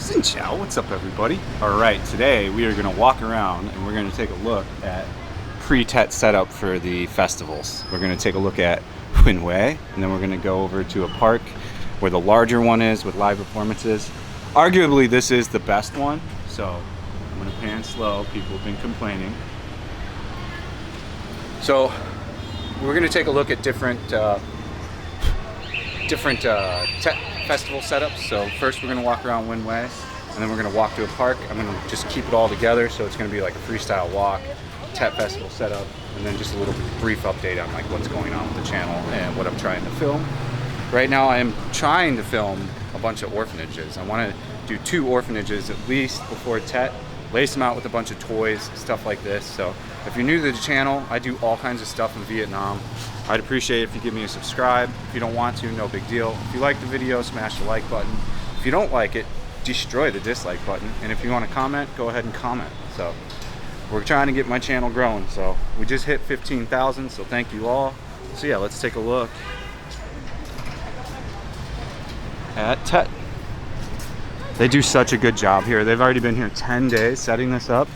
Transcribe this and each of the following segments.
Xin Chao, what's up everybody? Alright, today we are going to walk around and we're going to take a look at pre-Tet setup for the festivals. We're going to take a look at Nguyen Hue, and then we're going to go over to a park where the larger one is with live performances. Arguably this is the best one, so I'm going to pan slow. People have been complaining. So we're going to take a look at different Tet festival setups. So first we're going to walk around Nguyen Hue, and then we're going to walk to a park. I'm going to just keep it all together, so it's going to be like a freestyle walk, Tet festival setup, and then just a little brief update on like what's going on with the channel and what I'm trying to film. Right now I am trying to film a bunch of orphanages. I want to do 2 orphanages at least before Tet, lace them out with a bunch of toys, stuff like this. So if you're new to the channel, I do all kinds of stuff in Vietnam. I'd appreciate it if you give me a subscribe. If you don't want to, no big deal. If you like the video, smash the like button. If you don't like it, destroy the dislike button. And if you want to comment, go ahead and comment. So we're trying to get my channel growing. So we just hit 15,000, so thank you all. So yeah, let's take a look at Tet. They do such a good job here. They've already been here 10 days setting this up.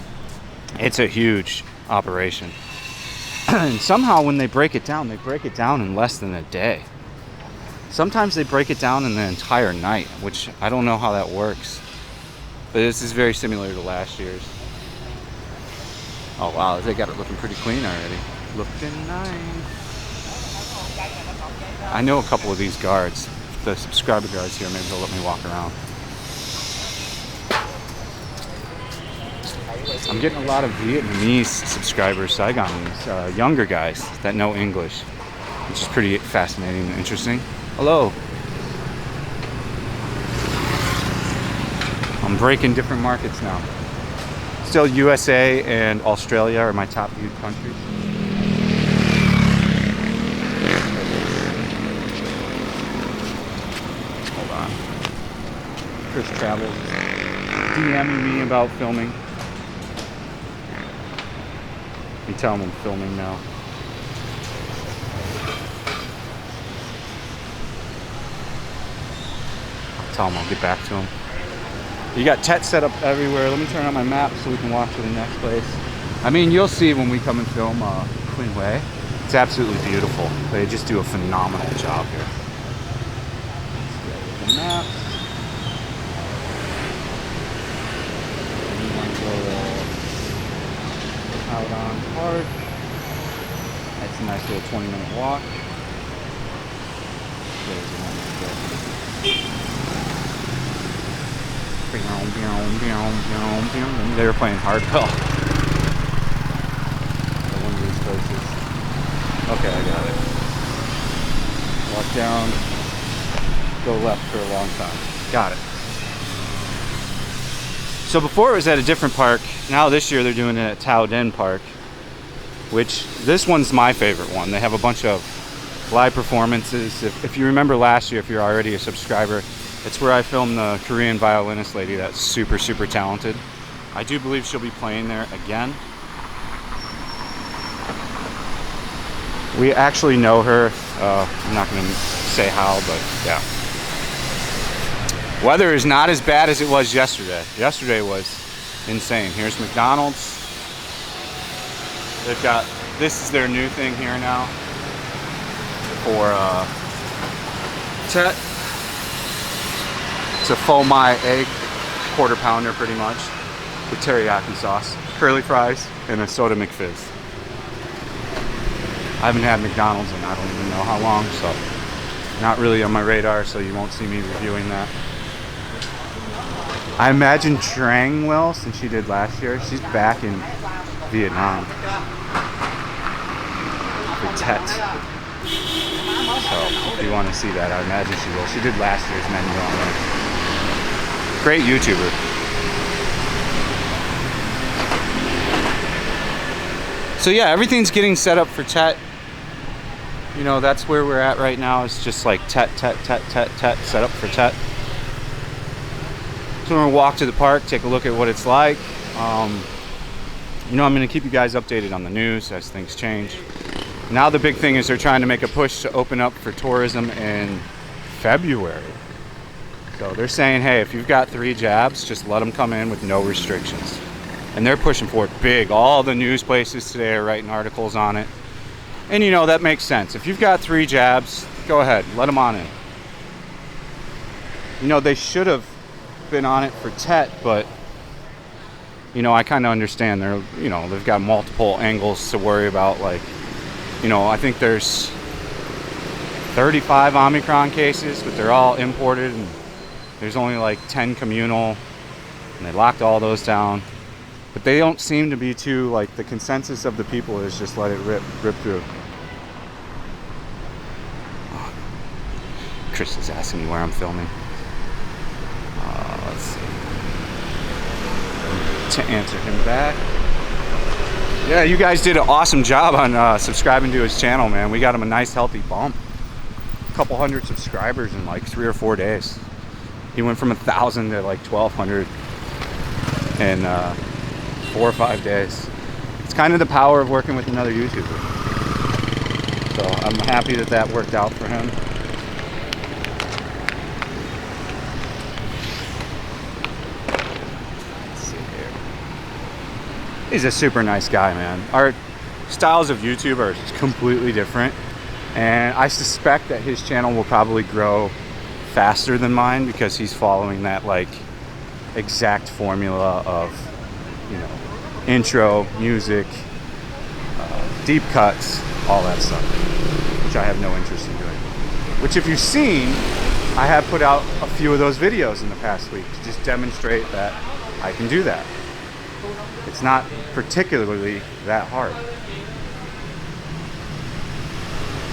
It's a huge operation. And somehow when they break it down in less than a day. Sometimes they break it down in the entire night, which I don't know how that works. But this is very similar to last year's. Oh wow, they got it looking pretty clean already. Looking nice. I know a couple of these guards, the subscriber guards here, maybe they'll let me walk around. I'm getting a lot of Vietnamese subscribers, Saigon, younger guys that know English, which is pretty fascinating and interesting. Hello. I'm breaking different markets now. Still USA and Australia are my top viewed countries. Hold on. Chris Travels DMing me about filming. You tell him I'm filming now. I'll tell him I'll get back to him. You got Tet set up everywhere. Let me turn on my map so we can walk to the next place. I mean, you'll see when we come and film Nguyen Hue. It's absolutely beautiful. They just do a phenomenal job here. Let's get the map. Out on Park. That's a nice little 20-minute walk. They were playing hardball. One of these places. Okay, I got it. Walk down, go left for a long time. Got it. So before it was at a different park. Now this year they're doing it at Tao Den Park, which this one's my favorite one. They have a bunch of live performances. If you remember last year, if you're already a subscriber, it's where I filmed the Korean violinist lady that's super, super talented. I do believe she'll be playing there again. We actually know her. I'm not going to say how, but yeah. Weather is not as bad as it was yesterday. Yesterday was insane. Here's McDonald's. They've got, this is their new thing here now for Tet. It's a pho mai egg quarter pounder pretty much with teriyaki sauce, curly fries, and a soda McFizz. I haven't had McDonald's in I don't even know how long, so not really on my radar, so you won't see me reviewing that. I imagine Trang will, since she did last year. She's back in Vietnam for Tet. So if you want to see that, I imagine she will. She did last year's menu on there. Great YouTuber. So yeah, everything's getting set up for Tet. You know, that's where we're at right now. It's just like Tet, set up for Tet. So we're gonna walk to the park, take a look at what it's like. You know, I'm gonna keep you guys updated on the news as things change. Now the big thing is they're trying to make a push to open up for tourism in February. So they're saying, hey, if you've got 3 jabs, just let them come in with no restrictions. And they're pushing for it big. All the news places today are writing articles on it. And you know, that makes sense. If you've got 3 jabs, go ahead, let them on in. You know, they should have been on it for Tet, but you know, I kind of understand they're, you know, they've got multiple angles to worry about. Like, you know, I think there's 35 Omicron cases, but they're all imported, and there's only like 10 communal, and they locked all those down. But they don't seem to be too, like, the consensus of the people is just let it rip through. Oh, Chris is asking me where I'm filming. Let's see. To answer him back. Yeah, you guys did an awesome job on subscribing to his channel, man. We got him a nice healthy bump. A couple hundred subscribers in like 3 or 4 days. He went from 1,000 to like 1,200 in 4 or 5 days. It's kind of the power of working with another YouTuber. So I'm happy that that worked out for him. He's a super nice guy, man. Our styles of YouTube are completely different, and I suspect that his channel will probably grow faster than mine because he's following that like exact formula of, you know, intro, music, deep cuts, all that stuff, which I have no interest in doing. Which, if you've seen, I have put out a few of those videos in the past week to just demonstrate that I can do that. It's not particularly that hard.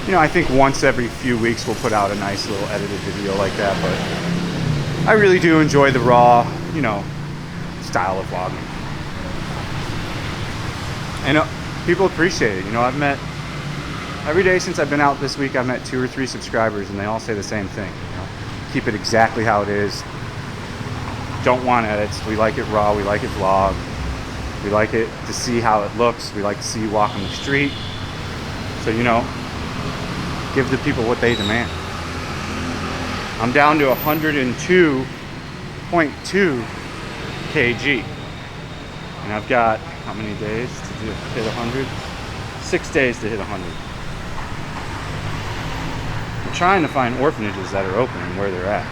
You know, I think once every few weeks we'll put out a nice little edited video like that, but I really do enjoy the raw, you know, style of vlogging. And people appreciate it. You know, I've met, every day since I've been out this week, I've met 2 or 3 subscribers, and they all say the same thing. You know, keep it exactly how it is. Don't want edits. We like it raw. We like it vlog. We like it to see how it looks. We like to see you walk on the street. So, you know, give the people what they demand. I'm down to 102.2 kg. And I've got how many days to hit 100? 6 days to hit 100. I'm trying to find orphanages that are open and where they're at.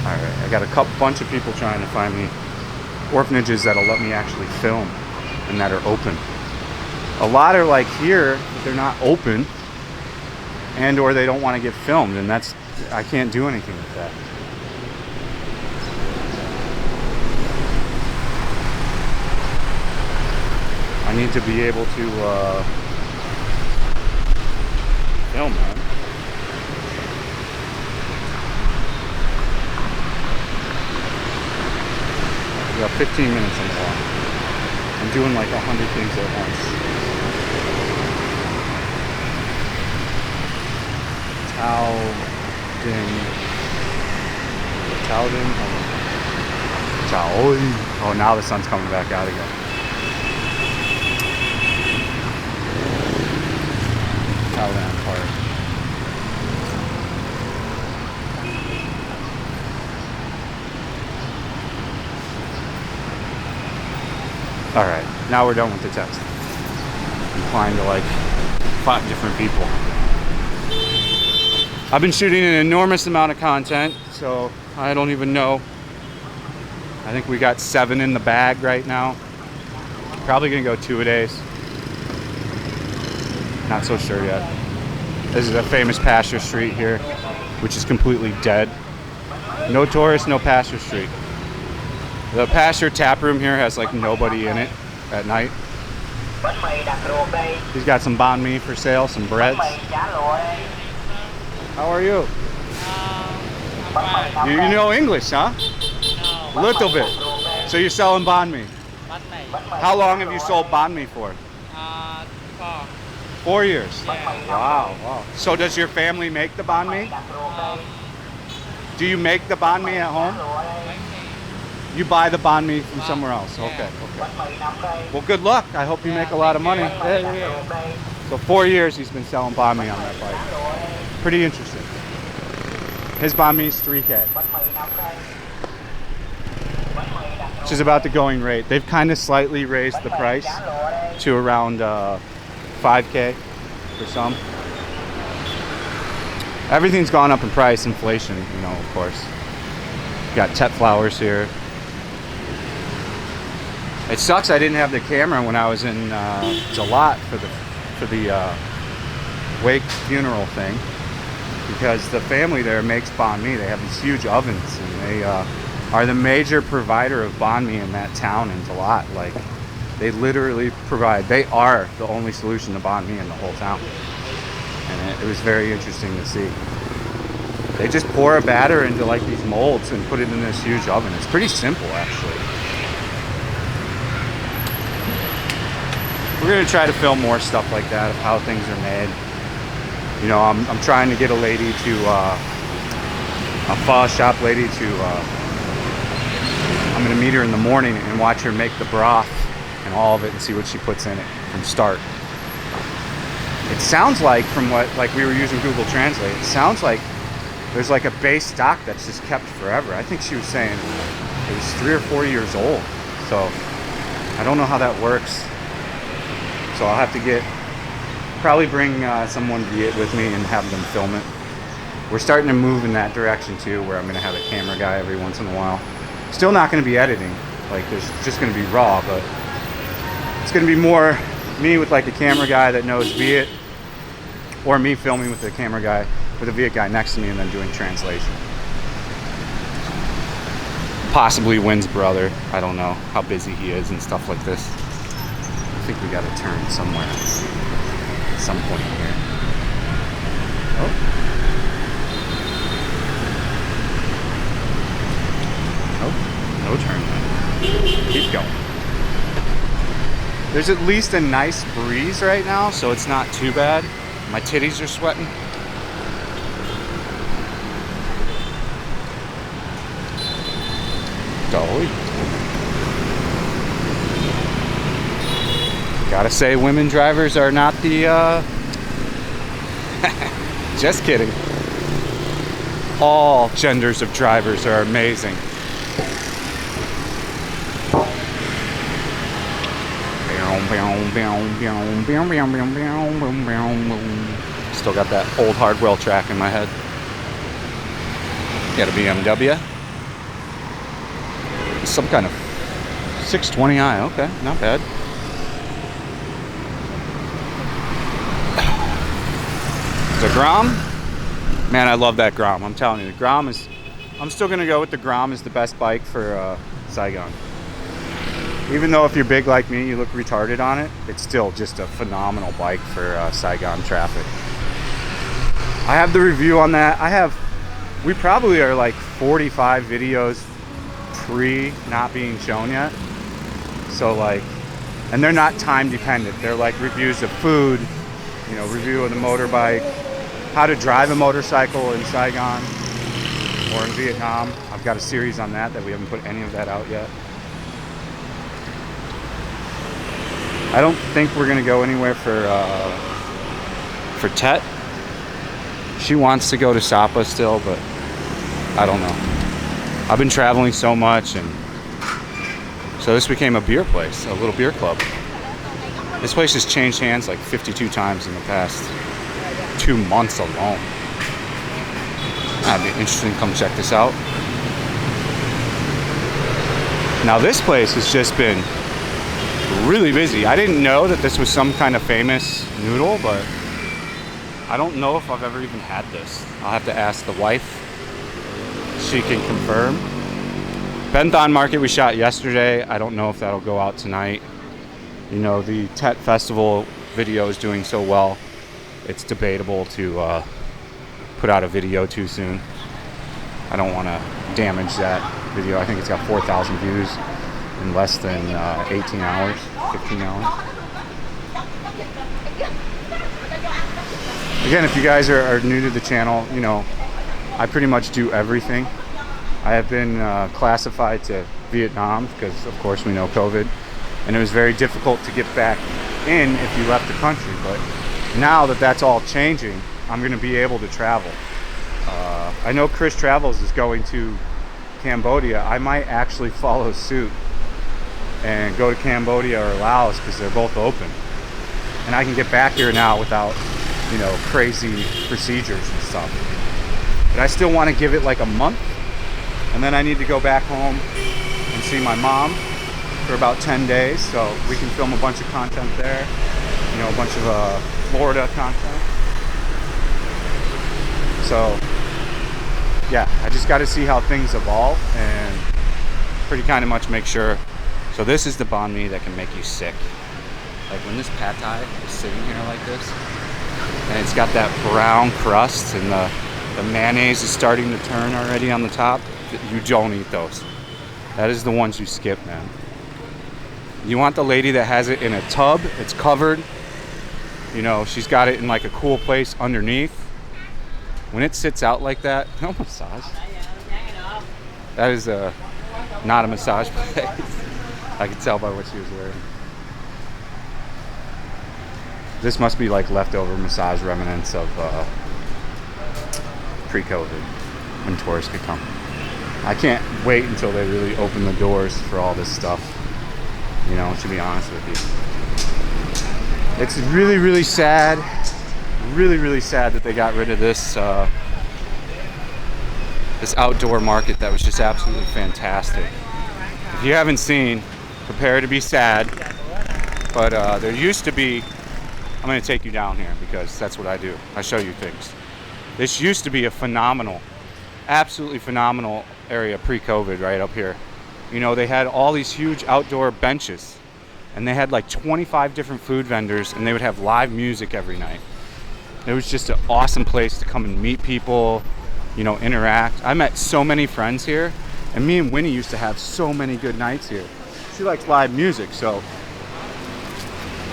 Alright, I got a bunch of people trying to find me orphanages that'll let me actually film and that are open. A lot are like here, but they're not open, and or they don't want to get filmed, and that's, I can't do anything with that. I need to be able to film, man. We got 15 minutes on the clock. I'm doing like 100 things at once. Oh, now the sun's coming back out again. Taodan Park. Alright, now we're done with the text. I'm applying to like 5 different people. I've been shooting an enormous amount of content, so I don't even know. I think we got 7 in the bag right now. Probably gonna go 2 a days. Not so sure yet. This is a famous pasture street here, which is completely dead. No tourists, no pasture street. The pasture tap room here has like nobody in it at night. He's got some banh mi for sale, some breads. How are you? You know English, huh? A little bit. So you're selling banh mi? How long have you sold banh mi for? 4 years? Yeah. Wow. So does your family make the banh mi? Do you make the banh mi at home? You buy the banh mi from somewhere else. Okay. Well, good luck. I hope you make a lot of money. So 4 years he's been selling banh mi on that bike. Pretty interesting. His banh mi is 3K. Which is about the going rate. They've kind of slightly raised the price to around 5K for some. Everything's gone up in price, inflation, you know, of course. Got Tet flowers here. It sucks I didn't have the camera when I was in Zalat for the wake funeral thing, because the family there makes banh mi. They have these huge ovens, and they are the major provider of banh mi in that town in Zalat. Like, they literally provide. They are the only solution to banh mi in the whole town, and it was very interesting to see. They just pour a batter into like these molds and put it in this huge oven. It's pretty simple, actually. We're gonna try to film more stuff like that of how things are made. You know, I'm trying to get a lady to a pho shop lady to. I'm gonna meet her in the morning and watch her make the broth and all of it and see what she puts in it from start. It sounds like, from what, like, we were using Google Translate, it sounds like there's like a base stock that's just kept forever. I think she was saying it was 3 or 4 years old. So I don't know how that works. So I'll have to probably bring someone with me and have them film it. We're starting to move in that direction too, where I'm gonna have a camera guy every once in a while. Still not gonna be editing. Like, there's just gonna be raw, but it's gonna be more me with like a camera guy that knows Viet, or me filming with the camera guy, with a Viet guy next to me, and then doing translation. Possibly Nguyen's brother. I don't know how busy he is and stuff like this. I think we got to turn somewhere at some point here. Oh. Oh, no turn then. Keep going. There's at least a nice breeze right now, so it's not too bad. My titties are sweating. Dolly. Gotta say, women drivers are not the, just kidding. All genders of drivers are amazing. Still got that old hardwell track in my head. Got a BMW. Some kind of 620i, okay, not bad. The Grom, man, I love that Grom. I'm telling you, the Grom is, I'm still gonna go with the Grom as the best bike for Saigon. Even though if you're big like me, you look retarded on it, it's still just a phenomenal bike for Saigon traffic. I have the review on that. We probably are like 45 videos not being shown yet. So like, and they're not time dependent. They're like reviews of food, you know, review of the motorbike, how to drive a motorcycle in Saigon or in Vietnam. I've got a series on that we haven't put any of that out yet. I don't think we're gonna go anywhere for Tet. She wants to go to Sapa still, but I don't know. I've been traveling so much, and so this became a beer place, a little beer club. This place has changed hands like 52 times in the past 2 months alone. That'd be interesting to come check this out. Now this place has just been really busy. I didn't know that this was some kind of famous noodle, but I don't know if I've ever even had this. I'll have to ask the wife. She can confirm. Benthon Market we shot yesterday. I don't know if that'll go out tonight. You know, the Tet Festival video is doing so well. It's debatable to put out a video too soon. I don't want to damage that video. I think it's got 4,000 views in less than 18 hours, 15 hours. Again, if you guys are new to the channel, you know, I pretty much do everything. I have been classified to Vietnam because, of course, we know COVID, and it was very difficult to get back in if you left the country. But now that that's all changing, I'm going to be able to travel. I know Chris Travels is going to Cambodia. I might actually follow suit and go to Cambodia or Laos because they're both open, and I can get back here now without, you know, crazy procedures and stuff. But I still want to give it like a month, and then I need to go back home and see my mom for about 10 days, so we can film a bunch of content there, you know, a bunch of Florida content. So yeah, I just got to see how things evolve and pretty kind of much make sure. So this is the banh mi that can make you sick. Like when this pad thai is sitting here like this, and it's got that brown crust and the mayonnaise is starting to turn already on the top, you don't eat those. That is the ones you skip, man. You want the lady that has it in a tub, it's covered, you know, she's got it in like a cool place underneath. When it sits out like that, no massage. That is not a massage place. I could tell by what she was wearing. This must be like leftover massage remnants of pre-COVID when tourists could come. I can't wait until they really open the doors for all this stuff, you know, to be honest with you. It's really, really sad. Really, really sad that they got rid of this this outdoor market that was just absolutely fantastic. If you haven't seen, prepare to be sad. But there used to be, I'm going to take you down here because that's what I do. I show you things. This used to be a phenomenal, absolutely phenomenal area pre-COVID right up here. You know, they had all these huge outdoor benches, and they had like 25 different food vendors, and they would have live music every night. It was just an awesome place to come and meet people, you know, interact. I met so many friends here, and me and Winnie used to have so many good nights here. She likes live music, so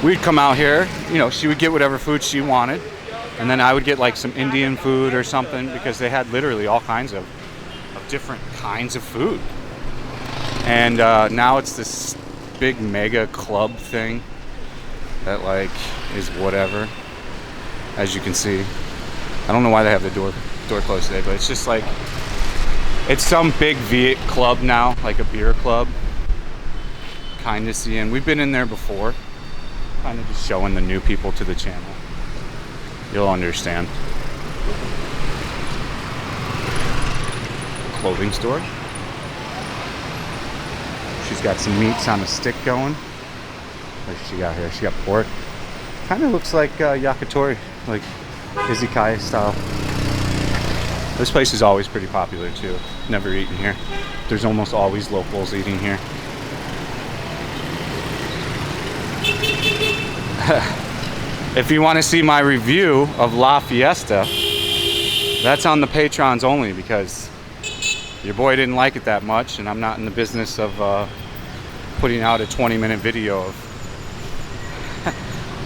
we'd come out here, you know, she would get whatever food she wanted, and then I would get like some Indian food or something because they had literally all kinds of different kinds of food. And now it's this big mega club thing that like is whatever. As you can see, I don't know why they have the door closed today, but it's just like, it's some big Viet club now, like a beer club. Kind of seeing, we've been in there before, kind of just showing the new people to the channel. You'll understand. Clothing store. She's got some meats on a stick going. What's she got here? She got pork. Kind of looks like yakitori, like izakaya style. This place is always pretty popular too. Never eaten here. There's almost always locals eating here. If you want to see my review of La Fiesta, that's on the patrons only because your boy didn't like it that much, and I'm not in the business of putting out a 20-minute video of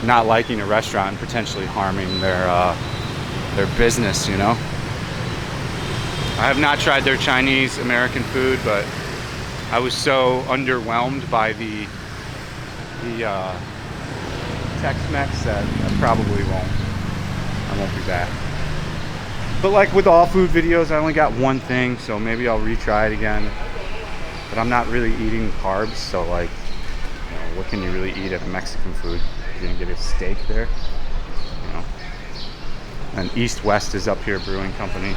not liking a restaurant and potentially harming their business, you know. I have not tried their Chinese American food, but I was so underwhelmed by the Tex-Mex that I probably won't. I won't be back. But like with all food videos, I only got one thing, so maybe I'll retry it again. But I'm not really eating carbs, so like, you know, what can you really eat at Mexican food? You're gonna get a steak there, you know. And East West is up here, brewing company,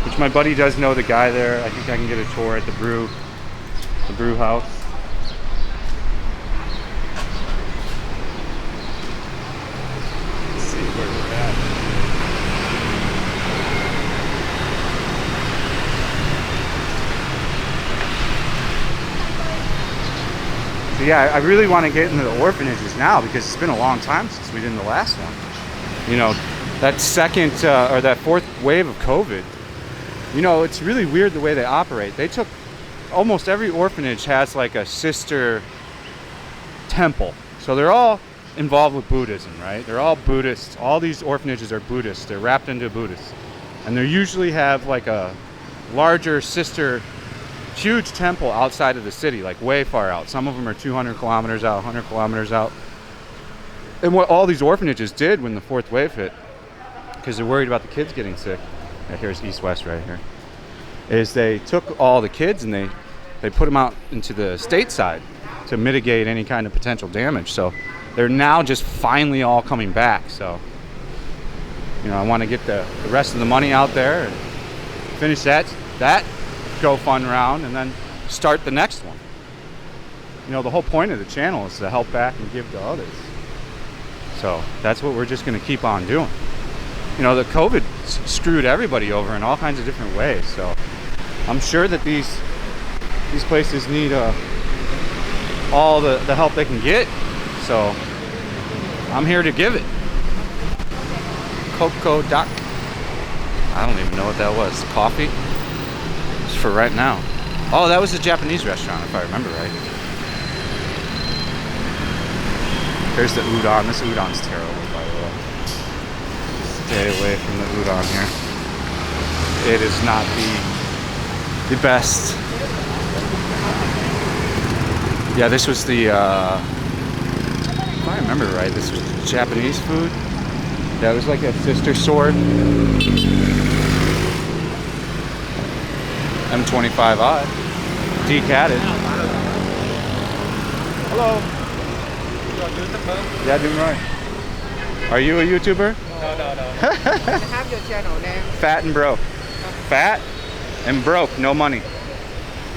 which my buddy does know the guy there. I think I can get a tour at the brew house. Let's see where we're at. So yeah, I really want to get into the orphanages now because it's been a long time since we did the last one. You know, that second or that fourth wave of COVID, you know, it's really weird the way they operate. They took, almost every orphanage has like a sister temple. So they're all involved with Buddhism, right? They're all Buddhists. All these orphanages are Buddhists. They're wrapped into Buddhists. And they usually have like a larger sister, huge temple outside of the city, like way far out. Some of them are 200 kilometers out, 100 kilometers out. And what all these orphanages did when the fourth wave hit, because they're worried about the kids getting sick, here's east-west right here, is they took all the kids and they put them out into the stateside to mitigate any kind of potential damage. So they're now just finally all coming back. So, you know, I want to get the rest of the money out there and finish that GoFund round and then start the next one. You know, the whole point of the channel is to help back and give to others. So that's what we're just going to keep on doing. You know, the COVID screwed everybody over in all kinds of different ways. So I'm sure that these places need all the help they can get. So I'm here to give it. Cocoa Doc. I don't even know what that was. Coffee? It's for right now. Oh, that was a Japanese restaurant, if I remember right. There's the udon. This udon's terrible, by the way. Stay away from the udon here. It is not the best. Yeah, this was the, if I remember right, this was Japanese food. That was like a sister sword. M25i. Decatted. Hello. Yeah, doing right. Are you a YouTuber? No. I have your channel name. Fat and broke. Fat and broke, no money.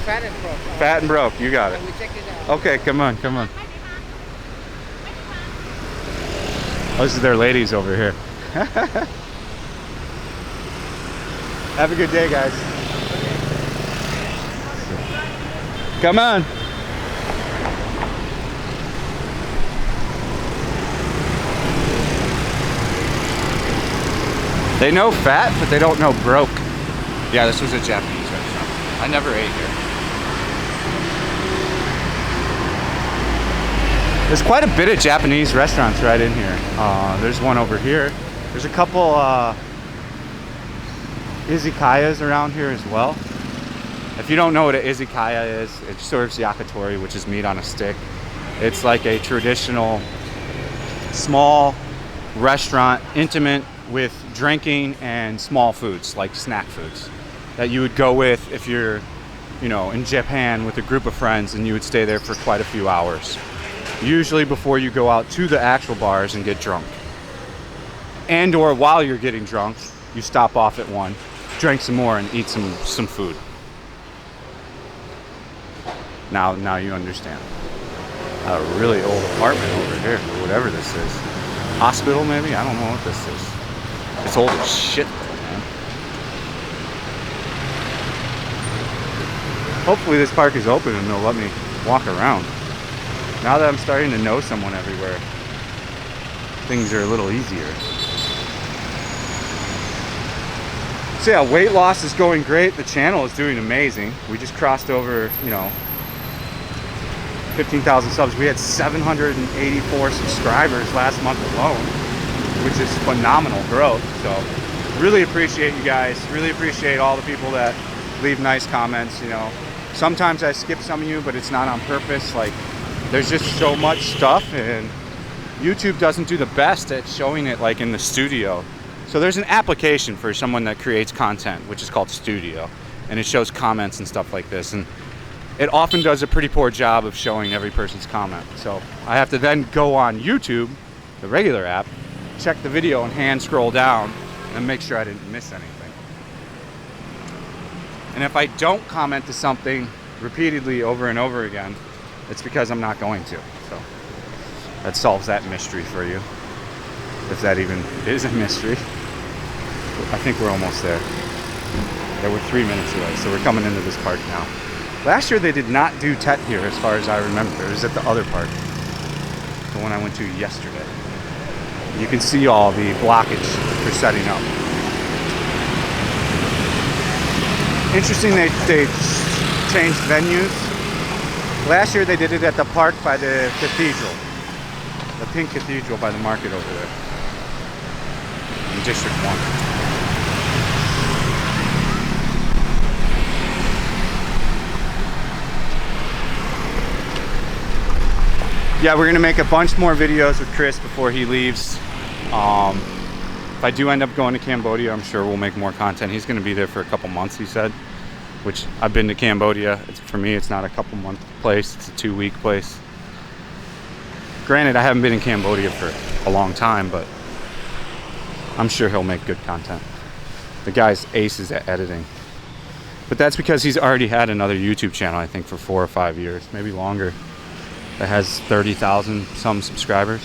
Fat and broke. Fat and broke, you got it. We check it out. Okay, come on. Those are their ladies over here. Have a good day, guys. Come on. They know fat, but they don't know broke. Yeah, this was a Japanese restaurant. I never ate here. There's quite a bit of Japanese restaurants right in here. There's one over here. There's a couple izakayas around here as well. If you don't know what an izakaya is, it serves yakitori, which is meat on a stick. It's like a traditional small restaurant, intimate, with drinking and small foods, like snack foods, that you would go with if you're, you know, in Japan with a group of friends, and you would stay there for quite a few hours. Usually before you go out to the actual bars and get drunk. And or while you're getting drunk, you stop off at one, drink some more, and eat some food. Now you understand. A really old apartment over here, or whatever this is. Hospital maybe? I don't know what this is. It's old as shit, man. Hopefully this park is open and they'll let me walk around. Now that I'm starting to know someone everywhere, things are a little easier. So yeah, weight loss is going great. The channel is doing amazing. We just crossed over, 15,000 subs. We had 784 subscribers last month alone, which is phenomenal growth. So really appreciate you guys. Really appreciate all the people that leave nice comments. Sometimes I skip some of you, but it's not on purpose. Like, there's just so much stuff, and YouTube doesn't do the best at showing it like in the studio. So there's an application for someone that creates content, which is called Studio, and it shows comments and stuff like this, and it often does a pretty poor job of showing every person's comment. So I have to then go on YouTube, the regular app, check the video and hand scroll down and make sure I didn't miss anything. And if I don't comment to something repeatedly over and over again, it's because I'm not going to. So that solves that mystery for you, if that even is a mystery. I think we're almost there. Yeah, we're 3 minutes away, so we're coming into this park now. Last year they did not do Tet here, as far as I remember. It was at the other park, the one I went to yesterday. You can see all the blockage for setting up. Interesting, they changed venues. Last year they did it at the park by the cathedral. The pink cathedral by the market over there. In District 1. yeah, we're gonna make a bunch more videos with Chris before he leaves. If I do end up going to Cambodia, I'm sure we'll make more content. He's gonna be there for a couple months, he said, which I've been to Cambodia. For me, it's not a couple month place, it's a 2-week place. Granted, I haven't been in Cambodia for a long time, but I'm sure he'll make good content. The guy's aces at editing. But that's because he's already had another YouTube channel, I think, for 4 or 5 years, maybe longer, that has 30,000 some subscribers.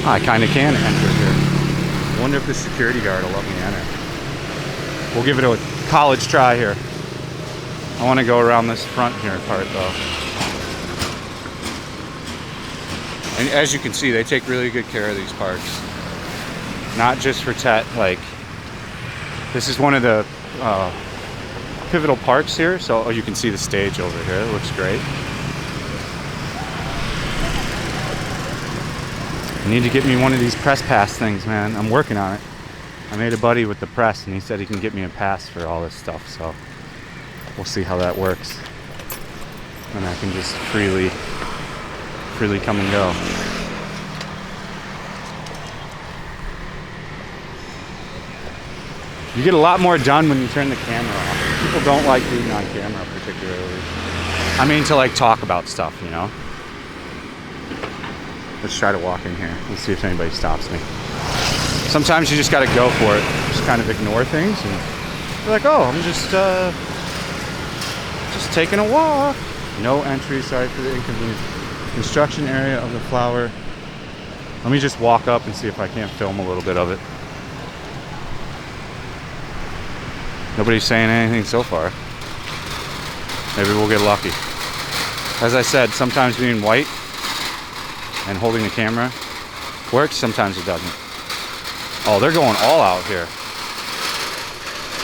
I kind of can enter here. I wonder if the security guard will let me enter. We'll give it a college try here. I want to go around this front here part though. And as you can see, they take really good care of these parks. Not just for Tet, like, this is one of the pivotal parks here, so you can see the stage over here. It looks great. I need to get me one of these press pass things, man. I'm working on it. I made a buddy with the press, and he said he can get me a pass for all this stuff, so we'll see how that works. And I can just freely come and go. You get a lot more done when you turn the camera off. People don't like being on camera particularly. I mean, to like talk about stuff, you know? Let's try to walk in here. Let's see if anybody stops me. Sometimes you just gotta go for it. Just kind of ignore things and you're like, oh, I'm just taking a walk. No entry, sorry for the inconvenience. Construction area of the flower. Let me just walk up and see if I can't film a little bit of it. Nobody's saying anything so far. Maybe we'll get lucky. As I said, sometimes being white and holding the camera works, sometimes it doesn't. Oh, they're going all out here.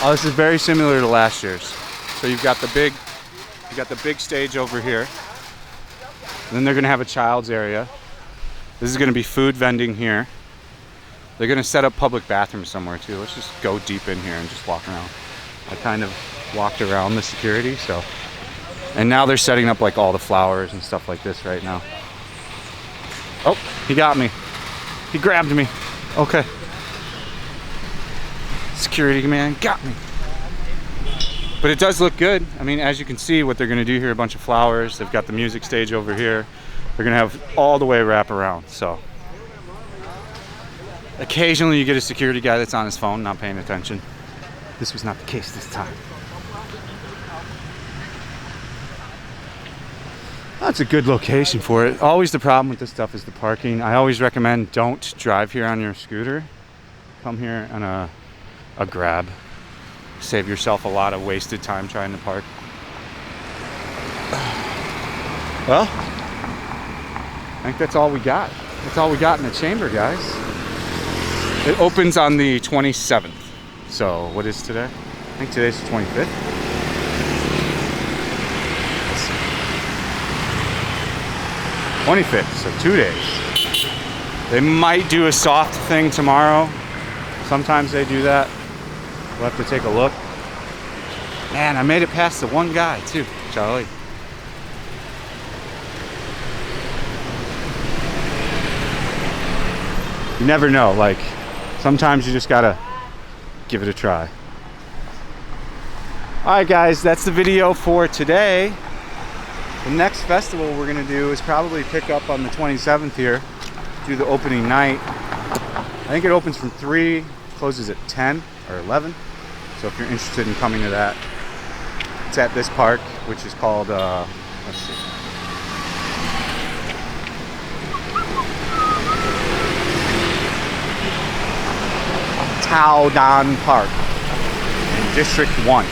Oh, this is very similar to last year's. So you've got the big stage over here. Then they're gonna have a child's area. This is gonna be food vending here. They're gonna set up public bathrooms somewhere too. Let's just go deep in here and just walk around. I kind of walked around the security, so. And now they're setting up like all the flowers and stuff like this right now. Oh, he got me. He grabbed me. Okay. Security man got me. But it does look good. I mean, as you can see, what they're gonna do here, a bunch of flowers. They've got the music stage over here. They're gonna have all the way wrap around, so. Occasionally you get a security guy that's on his phone, not paying attention. This was not the case this time. That's a good location for it. Always the problem with this stuff is the parking. I always recommend don't drive here on your scooter. Come here on a grab. Save yourself a lot of wasted time trying to park. Well, I think that's all we got. That's all we got in the chamber, guys. It opens on the 27th. So what is today? I think today's the 25th. Let's see. 25th, so 2 days. They might do a soft thing tomorrow. Sometimes they do that. We'll have to take a look. Man, I made it past the one guy too, Charlie. You never know, like, sometimes you just gotta give it a try. Alright guys, that's the video for today. The next festival we're gonna do is probably pick up on the 27th here, do the opening night. I think it opens from 3, closes at 10 or 11. So if you're interested in coming to that, it's at this park, which is called, let's see. Tao Dan Park in District 1.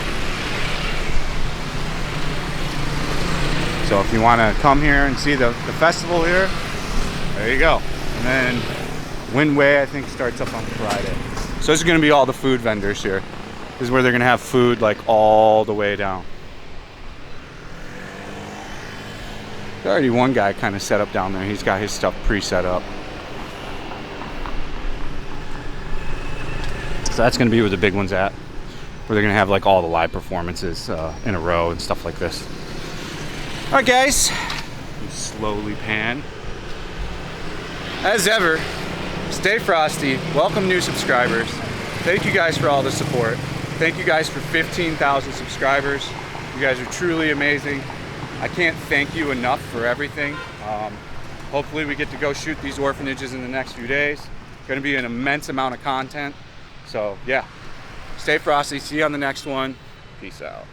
So if you want to come here and see the festival here, there you go. And then Nguyen Hue, I think, starts up on Friday. So this is going to be all the food vendors here. This is where they're going to have food like all the way down. There's already one guy kind of set up down there. He's got his stuff pre-set up. So that's going to be where the big one's at, where they're going to have like all the live performances in a row and stuff like this. All right, guys, we slowly pan. As ever, stay frosty. Welcome new subscribers. Thank you guys for all the support. Thank you guys for 15,000 subscribers. You guys are truly amazing. I can't thank you enough for everything. Hopefully we get to go shoot these orphanages in the next few days. Gonna be an immense amount of content. So yeah, stay frosty. See you on the next one. Peace out.